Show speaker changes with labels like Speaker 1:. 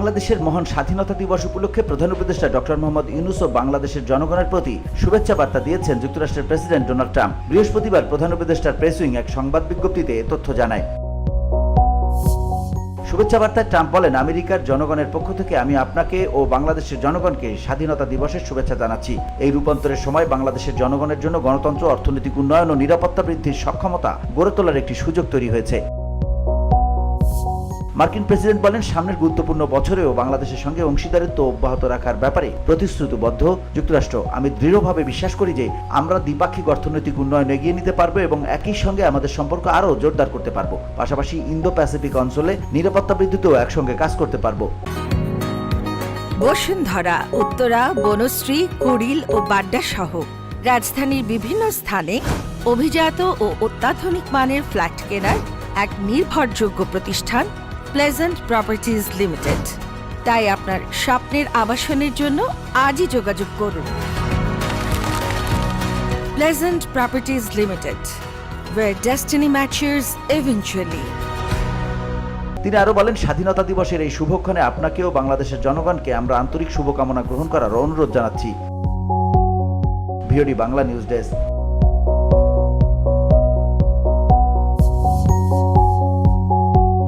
Speaker 1: বাংলাদেশের মহান স্বাধীনতা দিবস উপলক্ষে প্রধান উপদেষ্টা ডক্টর মোহাম্মদ ইউনূস ও বাংলাদেশের জনগণের প্রতি শুভেচ্ছা বার্তা দিয়েছেন যুক্তরাষ্ট্রের প্রেসিডেন্ট ডোনাল্ড ট্রাম্প। বৃহস্পতিবার প্রধান উপদেষ্টার প্রেস উইং এক সংবাদ বিজ্ঞপ্তিতে এ তথ্য জানায়। শুভেচ্ছা বার্তায় ট্রাম্প বলেন, আমেরিকার জনগণের পক্ষ থেকে আমি আপনাকে ও বাংলাদেশের জনগণকে স্বাধীনতা দিবসের শুভেচ্ছা জানাচ্ছি। এই রূপান্তরের সময় বাংলাদেশের জনগণের জন্য গণতন্ত্র, অর্থনৈতিক উন্নয়ন ও নিরাপত্তা বৃদ্ধির সক্ষমতা গড়ে তোলার একটি সুযোগ তৈরি হয়েছে। মার্কিন প্রেসিডেন্ট বলেন, সামনের গুরুত্বপূর্ণ বছরেও বাংলাদেশের সঙ্গে অংশীদারিত্ব অব্যাহত রাখার ব্যাপারে প্রতিশ্রুতিবদ্ধ যুক্তরাষ্ট্র। আমি দৃঢ়ভাবে বিশ্বাস করি যে আমরা দ্বিপাক্ষিক অর্থনৈতিক উন্নয়ন এগিয়ে নিতে পারবো এবং একই সঙ্গে আমাদের সম্পর্ক আরও জোরদার করতে পারবো। পাশাপাশি ইন্দো প্যাসিফিক অঞ্চলে নিরাপত্তা বৃদ্ধিতেও একসঙ্গে কাজ করতে পারবো।
Speaker 2: বসুন্ধরা, উত্তরা, বনশ্রী, কুড়িল ও বাড্ডা সহ রাজধানীর বিভিন্ন স্থানে অভিজাত ও অত্যাধুনিক মানের ফ্ল্যাট কেনার এক নির্ভরযোগ্য প্রতিষ্ঠান প্লেজেন্ট প্রপার্টিজ লিমিটেড। তাই আপনার স্বপ্নের আবাসনের জন্য আজই যোগাযোগ করুন। Pleasant properties limited, where destiny matches eventually.
Speaker 1: তিনি আরো বলেন, স্বাধীনতা দিবসের এই শুভক্ষণে আপনাকেও বাংলাদেশের জনগণকে আমরা আন্তরিক শুভকামনা গ্রহণ করার অনুরোধ জানাচ্ছি। VOD Bangla news desk.